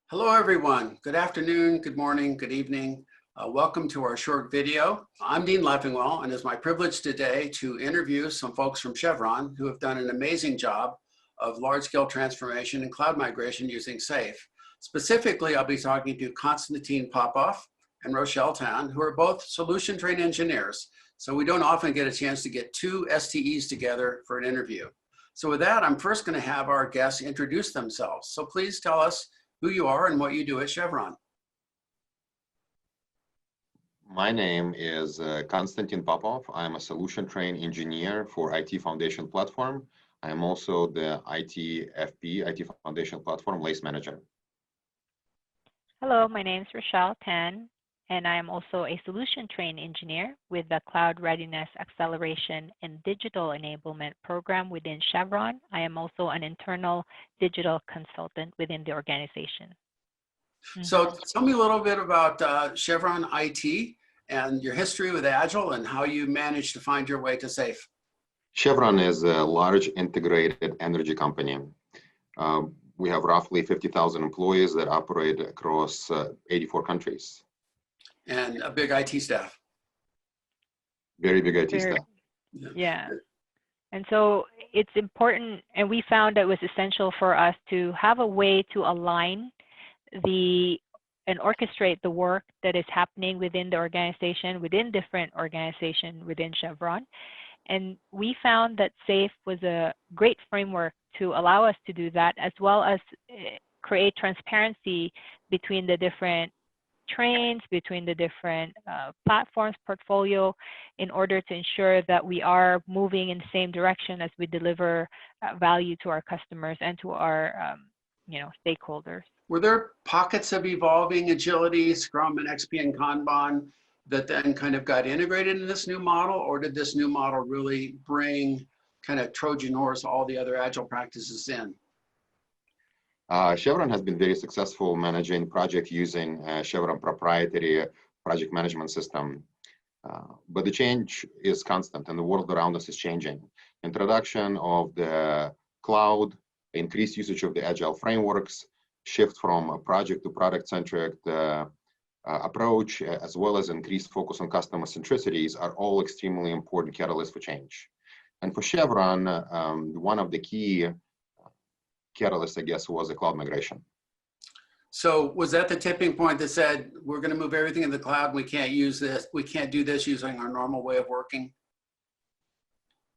Hello, everyone. Good afternoon, good morning, good evening. Welcome to our short video. I'm Dean Leffingwell, and it's my privilege today to interview some folks from Chevron who have done an amazing job of large-scale transformation and cloud migration using SAFe. Specifically, I'll be talking to Konstantin Popov and Rochelle Tan, who are both solution-trained engineers. So we don't often get a chance to get two STEs together for an interview. So with that, I'm first going to have our guests introduce themselves. So please tell us who you are and what you do at Chevron. My name is Konstantin Popov. I'm a solution-trained engineer for IT Foundation Platform. I am also the IT Foundation Platform LACE Manager. Hello, my name is Rochelle Tan, and I am also a solution-trained engineer with the Cloud Readiness Acceleration and Digital Enablement Program within Chevron. I am also an internal digital consultant within the organization. So tell me a little bit about Chevron IT and your history with Agile and how you managed to find your way to SAFe. Chevron is a large integrated energy company. We have roughly 50,000 employees that operate across 84 countries. And a big IT staff. Very big IT staff. Yeah. And so it's important, and we found it was essential for us to have a way to align and orchestrate the work that is happening within the organization, within different organizations within Chevron. And we found that SAFe was a great framework to allow us to do that, as well as create transparency between the different trains, between the different platforms portfolio, in order to ensure that we are moving in the same direction as we deliver value to our customers and to our stakeholders. Were there pockets of evolving agility, Scrum and XP and Kanban that then kind of got integrated in this new model, or did this new model really bring kind of Trojan horse all the other Agile practices in? Chevron has been very successful managing projects using Chevron proprietary project management system. But the change is constant and the world around us is changing. Introduction of the cloud, increased usage of the Agile frameworks, shift from a project to product-centric approach, as well as increased focus on customer centricities are all extremely important catalysts for change. And for Chevron, one of the key catalyst, I guess, was the cloud migration. So was that the tipping point that said, we're going to move everything in the cloud, we can't use this, we can't do this using our normal way of working?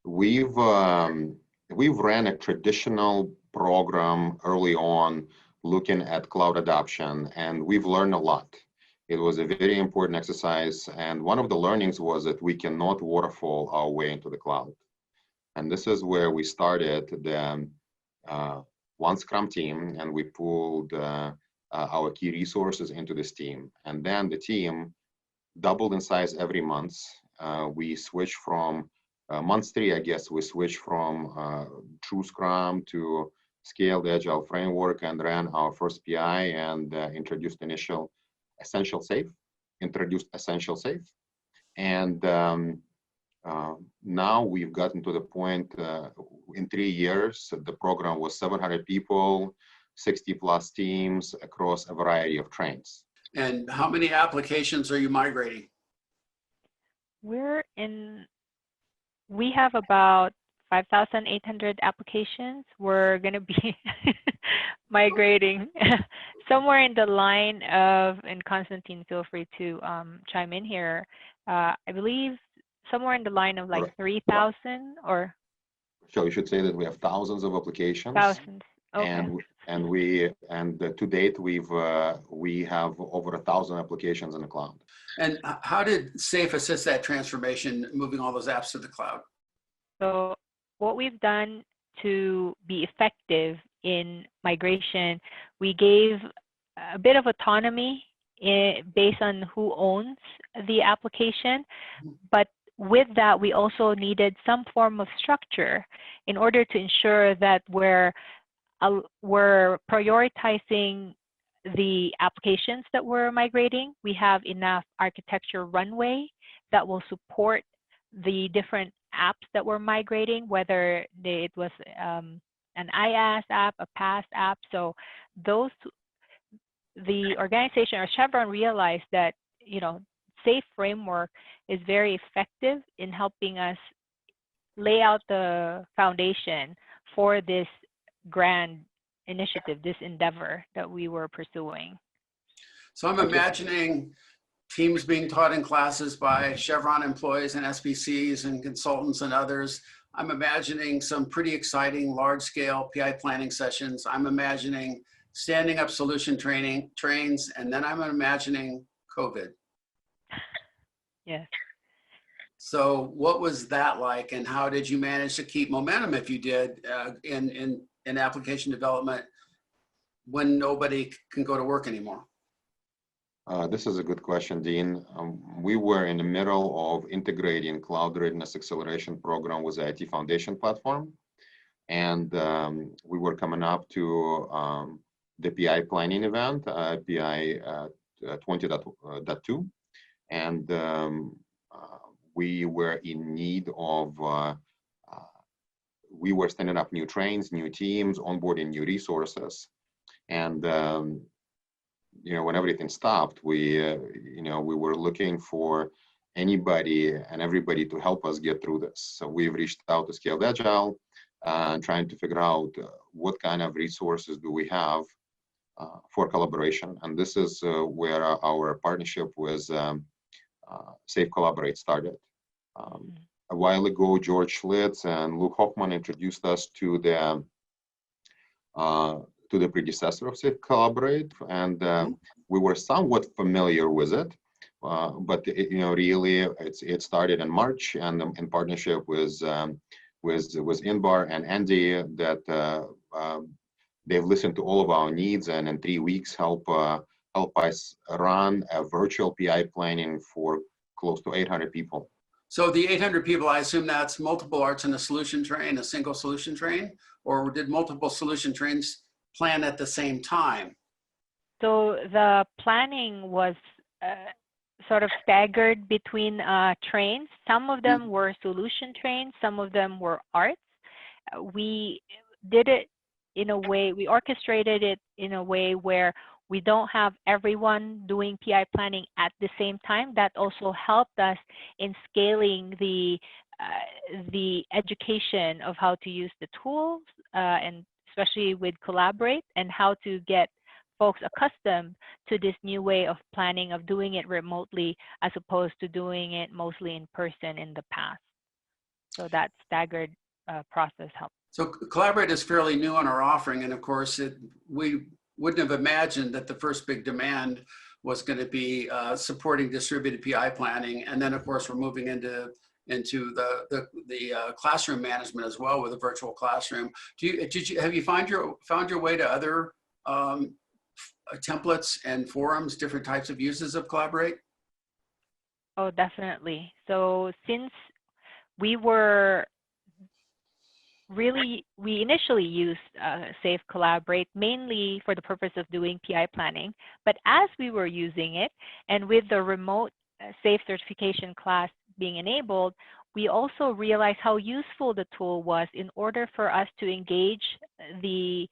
We've ran a traditional program early on looking at cloud adoption, and we've learned a lot. It was a very important exercise, and one of the learnings was that we cannot waterfall our way into the cloud. And this is where we started the one Scrum team, and we pulled our key resources into this team. And then the team doubled in size every month. We switched from month 3, I guess, we switched from true Scrum to scale the Agile framework and ran our first PI and introduced Essential SAFe. And now we've gotten to the point in 3 years, the program was 700 people, 60 plus teams across a variety of trains. And how many applications are you migrating? We have about 5,800 applications. We're going to be migrating somewhere in the line of, and Konstantin, feel free to chime in here, I believe somewhere in the line of like 3,000 or? So you should say that we have thousands of applications. Thousands, okay. And to date, we have over 1,000 applications in the cloud. And how did SAFe assist that transformation, moving all those apps to the cloud? So what we've done to be effective in migration, we gave a bit of autonomy based on who owns the application. But with that, we also needed some form of structure in order to ensure that we're prioritizing the applications that we're migrating. We have enough architecture runway that will support the different apps that we're migrating, whether it was an IaaS app, a PaaS app. So those the organization or Chevron realized that, SAFE framework is very effective in helping us lay out the foundation for this grand initiative, this endeavor that we were pursuing. So I'm imagining teams being taught in classes by Chevron employees and SPCs and consultants and others. I'm imagining some pretty exciting large-scale PI planning sessions. I'm imagining standing up solution trains, and then I'm imagining COVID. Yes. So what was that like, and how did you manage to keep momentum, if you did, in application development when nobody can go to work anymore? This is a good question, Dean. We were in the middle of integrating Cloud Readiness Acceleration Program with the IT Foundation platform. And we were coming up to the PI planning event, PI 20.2. And we were in need of, we were standing up new trains, new teams, onboarding new resources. And when everything stopped, we were looking for anybody and everybody to help us get through this. So we've reached out to Scaled Agile and trying to figure out what kind of resources do we have for collaboration. And this is where our partnership with Safe Collaborate started. A while ago, George Schlitz and Luke Hoffman introduced us to the predecessor of Safe Collaborate, and we were somewhat familiar with it, but really it started in March, and in partnership with Inbar and Andy, that they've listened to all of our needs, and in 3 weeks help us run a virtual PI planning for close to 800 people. So the 800 people, I assume that's multiple arts in a solution train, a single solution train, or did multiple solution trains plan at the same time? So the planning was sort of staggered between trains. Some of them were solution trains, some of them were arts. We did it in a way, we orchestrated it in a way where we don't have everyone doing PI planning at the same time. That also helped us in scaling the education of how to use the tools, and especially with Collaborate, and how to get folks accustomed to this new way of planning, of doing it remotely as opposed to doing it mostly in person in the past. So that staggered process helped. So Collaborate is fairly new on our offering, and of course we wouldn't have imagined that the first big demand was going to be supporting distributed PI planning, and then of course we're moving into the classroom management as well with a virtual classroom. Have you found your way to other templates and forums, different types of uses of Collaborate? Oh, definitely. So since we were we initially used Safe Collaborate mainly for the purpose of doing PI planning, but as we were using it, and with the remote Safe certification class being enabled, we also realized how useful the tool was in order for us to engage the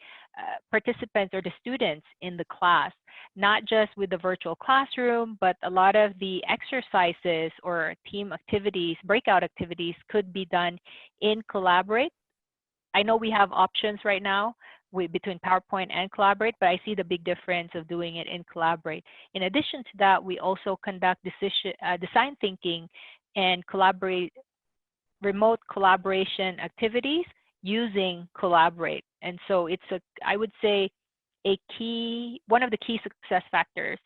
participants or the students in the class, not just with the virtual classroom, but a lot of the exercises or team activities, breakout activities could be done in Collaborate. I know we have options right now between PowerPoint and Collaborate, but I see the big difference of doing it in Collaborate. In addition to that, we also conduct design thinking and remote collaboration activities using Collaborate. And so it's I would say one of the key success factors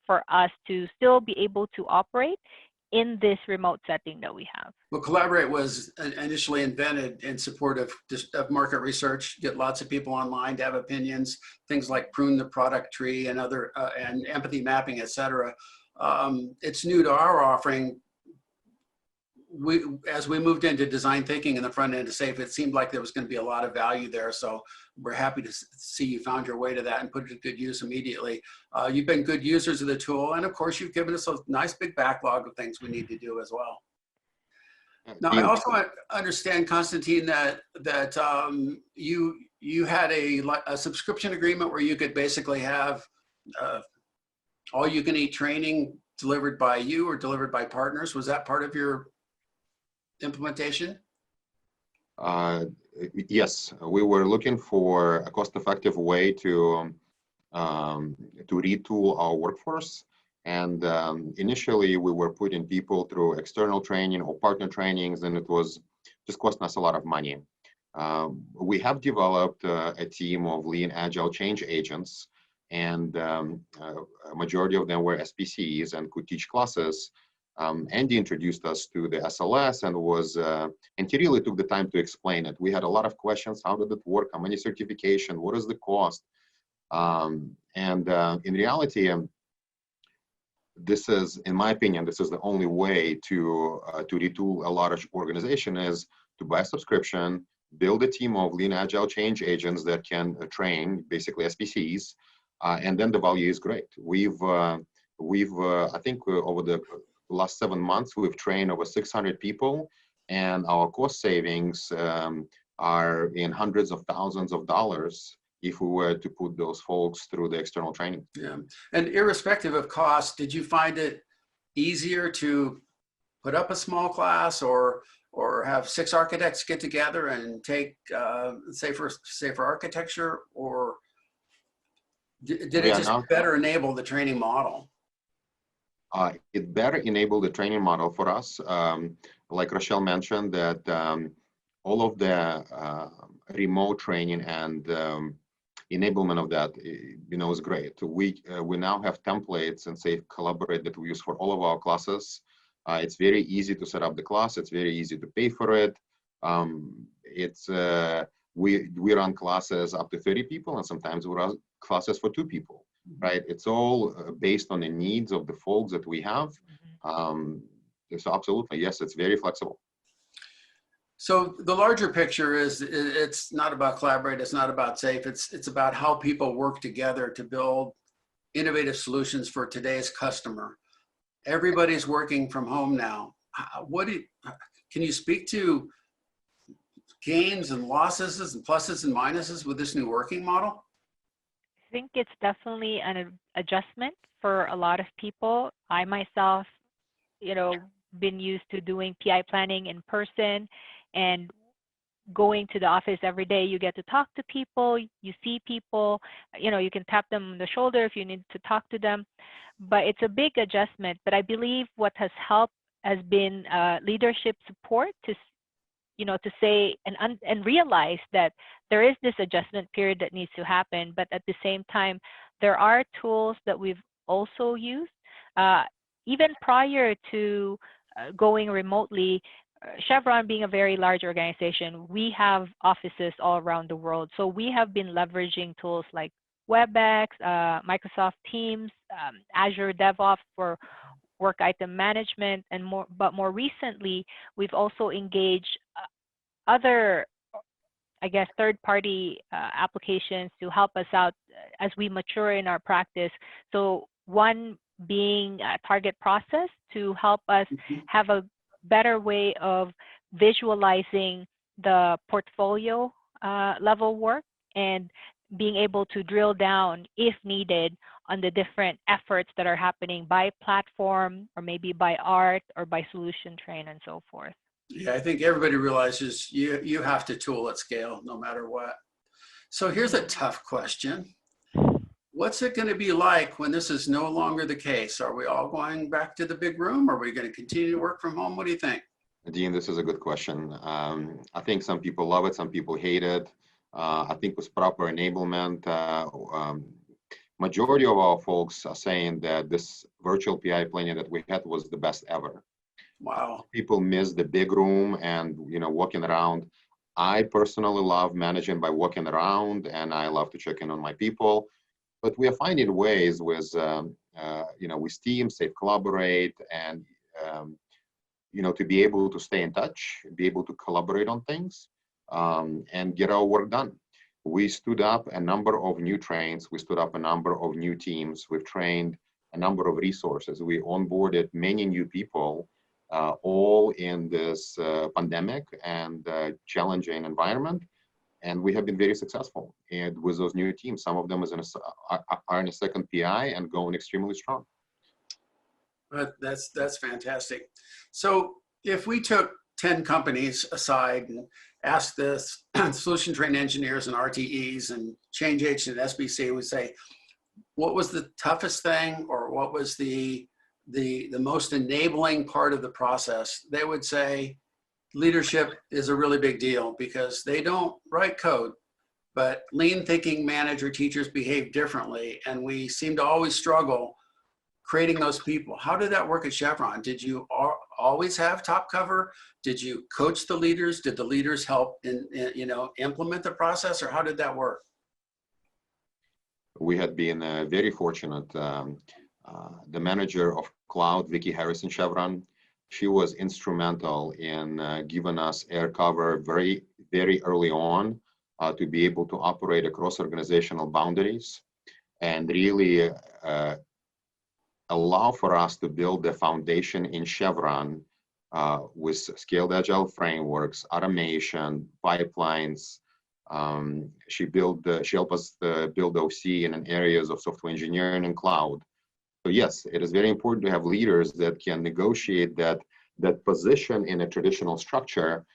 for us to still be able to operate in this remote setting that we have. Well, Collaborate was initially invented in support of market research, get lots of people online to have opinions, things like prune the product tree and other and empathy mapping, et cetera. It's new to our offering. As we moved into design thinking in the front end of Safe, it seemed like there was going to be a lot of value there. So we're happy to see you found your way to that and put it to good use immediately. You've been good users of the tool. And of course, you've given us a nice big backlog of things we need to do as well. Now, I also understand, Konstantin, that you had a subscription agreement where you could basically have all-you-can-eat training delivered by you or delivered by partners? Was that part of your implementation? Yes, we were looking for a cost-effective way to retool our workforce. And initially, we were putting people through external training or partner trainings, and it was just costing us a lot of money. We have developed a team of lean agile change agents, and a majority of them were SPCs and could teach classes. Andy introduced us to the SLS and he really took the time to explain it. We had a lot of questions. How did it work? How many certification? What is the cost? In reality, this is, in my opinion, this is the only way to retool a large organization, is to buy a subscription, build a team of lean agile change agents that can train, basically SPCs, and then the value is great. I think over the last 7 months, we've trained over 600 people, and our cost savings are in hundreds of thousands of dollars if we were to put those folks through the external training. Yeah, and irrespective of cost, did you find it easier to put up a small class or have 6 architects get together and take, say for architecture, or did it just better enable the training model? It better enabled the training model for us. Like Rochelle mentioned, that all of the remote training and enablement of that, is great. We now have templates and Safe Collaborate that we use for all of our classes. It's very easy to set up the class. It's very easy to pay for it. We run classes up to 30 people, and sometimes we run classes for 2 people. Right? It's all based on the needs of the folks that we have. So absolutely, yes, it's very flexible. So the larger picture is, it's not about collaborate, it's not about safe, it's about how people work together to build innovative solutions for today's customer. Everybody's working from home now. Can you speak to gains and losses and pluses and minuses with this new working model? I think it's definitely an adjustment for a lot of people. I myself, been used to doing PI planning in person and going to the office every day. You get to talk to people, you see people, you can tap them on the shoulder if you need to talk to them. But it's a big adjustment. But I believe what has helped has been leadership support to say and realize that there is this adjustment period that needs to happen. But at the same time, there are tools that we've also used. Even prior to going remotely, Chevron being a very large organization, we have offices all around the world. So we have been leveraging tools like WebEx, Microsoft Teams, Azure DevOps for work item management, and more. But more recently, we've also engaged other, third-party applications to help us out as we mature in our practice. So one being Target Process to help us have a better way of visualizing the portfolio level work and being able to drill down, if needed, on the different efforts that are happening by platform or maybe by art or by solution train and so forth. Yeah, I think everybody realizes you have to tool at scale no matter what. So here's a tough question. What's it going to be like when this is no longer the case? Are we all going back to the big room? Are we going to continue to work from home? What do you think? Dean, this is a good question. I think some people love it, some people hate it. I think with proper enablement, majority of our folks are saying that this virtual PI planning that we had was the best ever. Wow. People miss the big room and walking around. I personally love managing by walking around, and I love to check in on my people. But we are finding ways with with Teams, Safe Collaborate, and to be able to stay in touch, be able to collaborate on things, and get our work done. We stood up a number of new trains. We stood up a number of new teams. We've trained a number of resources. We onboarded many new people, all in this pandemic and challenging environment. and we have been very successful. And with those new teams, some of them are in a second PI and going extremely strong. That's fantastic. So if we took 10 companies aside and asked the solution trained engineers and RTEs and change agents and SBC, we say, what was the toughest thing, or what was the most enabling part of the process? They would say leadership is a really big deal because they don't write code, but lean thinking manager teachers behave differently. And we seem to always struggle creating those people. How did that work at Chevron? Did you always have top cover? Did you coach the leaders? Did the leaders help implement the process, or how did that work? We had been very fortunate. The manager of cloud, Vicki Harris in Chevron, she was instrumental in giving us air cover very, very early on to be able to operate across organizational boundaries and really allow for us to build the foundation in Chevron with scaled agile frameworks, automation, pipelines. She helped us build OC in areas of software engineering and cloud. So yes, it is very important to have leaders that can negotiate that position in a traditional structure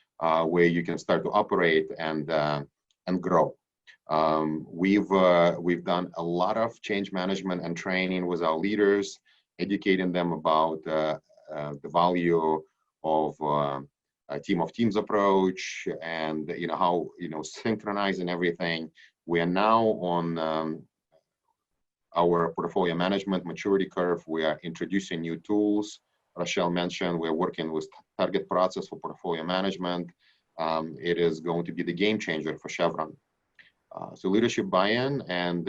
where you can start to operate and grow. We've done a lot of change management and training with our leaders, educating them about the value of a team of teams approach and how synchronizing everything. We are now on our portfolio management maturity curve. We are introducing new tools. Rochelle mentioned we're working with target process for portfolio management. It is going to be the game changer for Chevron. So leadership buy-in and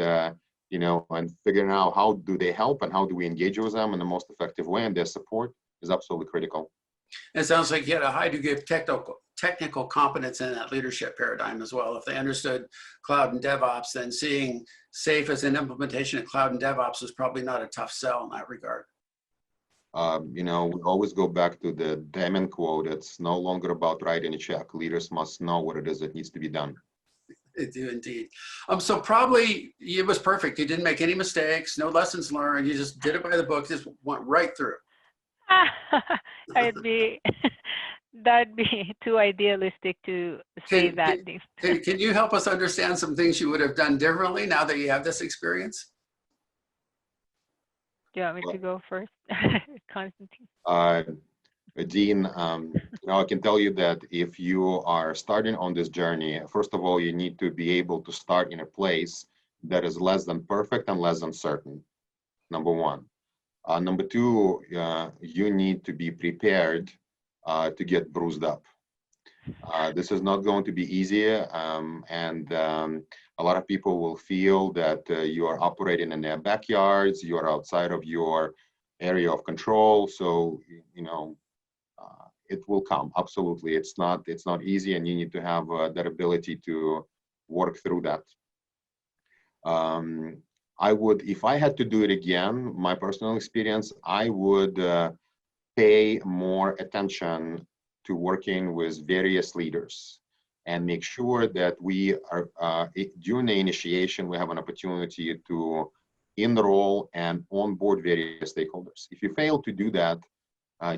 figuring out how do they help and how do we engage with them in the most effective way, and their support is absolutely critical. It sounds like you had a high degree of technical competence in that leadership paradigm as well. If they understood cloud and DevOps, then seeing SAFe as an implementation of cloud and DevOps was probably not a tough sell in that regard. We always go back to the Damon quote. It's no longer about writing a check. Leaders must know what it is that needs to be done. They do indeed. So probably it was perfect. You didn't make any mistakes, no lessons learned. You just did it by the book, just went right through. That'd be too idealistic to say that. Can you help us understand some things you would have done differently now that you have this experience? Do you want me to go first, Konstantin? Dean, I can tell you that if you are starting on this journey, first of all, you need to be able to start in a place that is less than perfect and less than certain, number one. Number two, you need to be prepared to get bruised up. This is not going to be easy, and a lot of people will feel that you are operating in their backyards, you are outside of your area of control, so it will come. Absolutely, it's not easy, and you need to have that ability to work through that. I would, if I had to do it again, my personal experience, I would pay more attention to working with various leaders and make sure that we are, during the initiation, we have an opportunity to enroll and onboard various stakeholders. If you fail to do that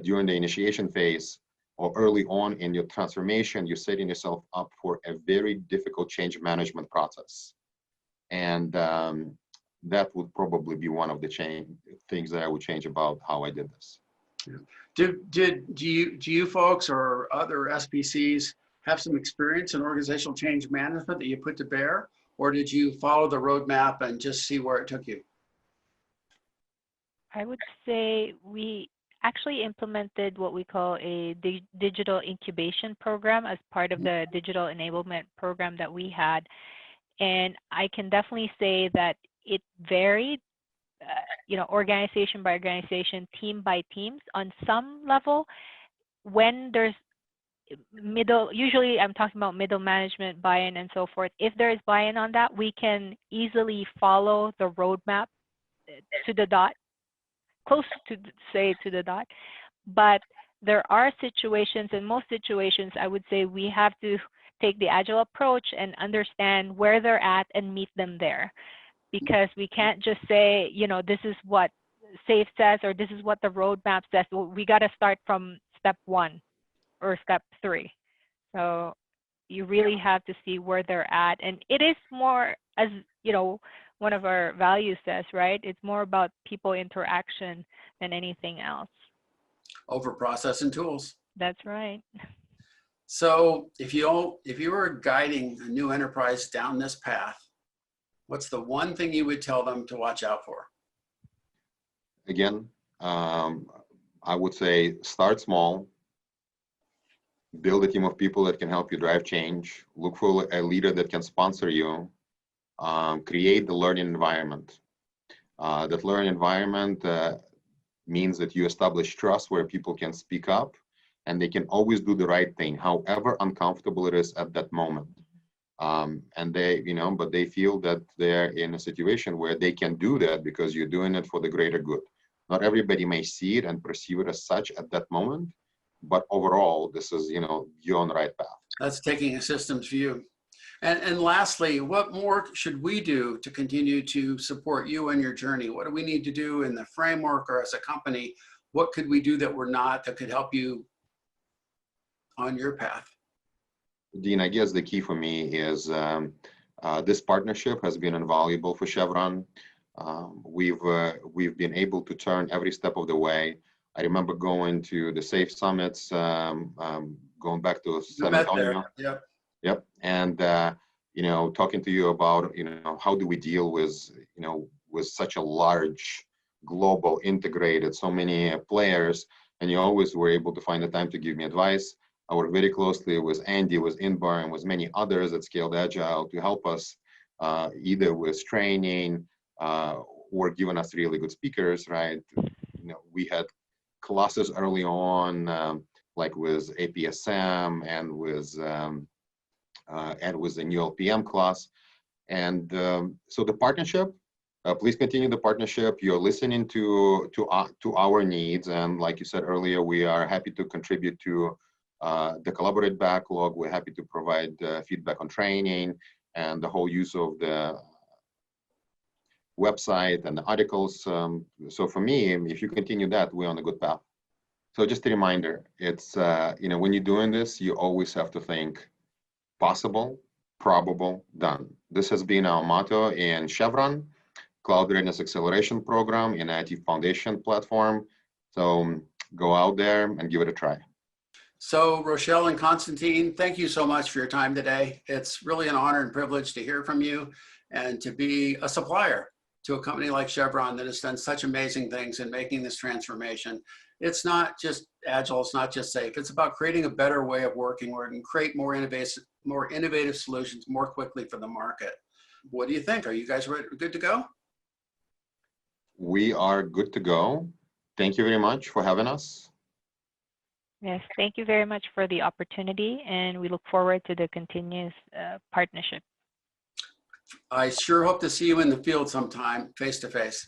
during the initiation phase or early on in your transformation, you're setting yourself up for a very difficult change management process. And that would probably be one of the things that I would change about how I did this. Do you folks or other SPCs have some experience in organizational change management that you put to bear, or did you follow the roadmap and just see where it took you? I would say we actually implemented what we call a digital incubation program as part of the digital enablement program that we had. And I can definitely say that it varied, organization by organization, team by teams. On some level, when there's usually I'm talking about middle management buy-in and so forth. If there is buy-in on that, we can easily follow the roadmap to the dot, close to say to the dot. But there are situations, in most situations, I would say we have to take the agile approach and understand where they're at and meet them there. Because we can't just say, you know, this is what SAFE says, or this is what the roadmap says. Well, we got to start from step 1 or step 3. So you really have to see where they're at. And it is more, as you know, one of our values says, right? It's more about people interaction than anything else. Over process and tools. That's right. So if you were guiding a new enterprise down this path, what's the one thing you would tell them to watch out for? Again, I would say start small, build a team of people that can help you drive change, look for a leader that can sponsor you, create the learning environment. That learning environment means that you establish trust where people can speak up and they can always do the right thing, however uncomfortable it is at that moment. And they, you know, but they feel that they're in a situation where they can do that because you're doing it for the greater good. Not everybody may see it and perceive it as such at that moment, but overall, this is, you know, you're on the right path. That's taking a systems view. And lastly, what more should we do to continue to support you in your journey? What do we need to do in the framework or as a company? What could we do that we're not that could help you on your path? Dean, I guess the key for me is this partnership has been invaluable for Chevron. We've been able to turn every step of the way. I remember going to the SAFE summits, going back to San Antonio. Yep. Yep. And, you know, talking to you about, you know, how do we deal with, you know, with such a large, global, integrated, so many players, and you always were able to find the time to give me advice. I work very closely with Andy, with Inbar, and with many others at Scaled Agile to help us either with training or giving us really good speakers, right? You know, we had classes early on, like with APSM and with the new LPM class. And so the partnership, please continue the partnership. You're listening to our needs. And like you said earlier, we are happy to contribute to the collaborate backlog. We're happy to provide feedback on training and the whole use of the website and the articles. So for me, if you continue that, we're on a good path. So just a reminder, it's, you know, when you're doing this, you always have to think possible, probable, done. This has been our motto in Chevron, Cloud Readiness Acceleration Program, in IT Foundation platform. So go out there and give it a try. So Rochelle and Konstantin, thank you so much for your time today. It's really an honor and privilege to hear from you and to be a supplier to a company like Chevron that has done such amazing things in making this transformation. It's not just agile, it's not just safe. It's about creating a better way of working where it can create more innovative solutions more quickly for the market. What do you think? Are you guys good to go? We are good to go. Thank you very much for having us. Yes, thank you very much for the opportunity, and we look forward to the continuous partnership. I sure hope to see you in the field sometime, face to face.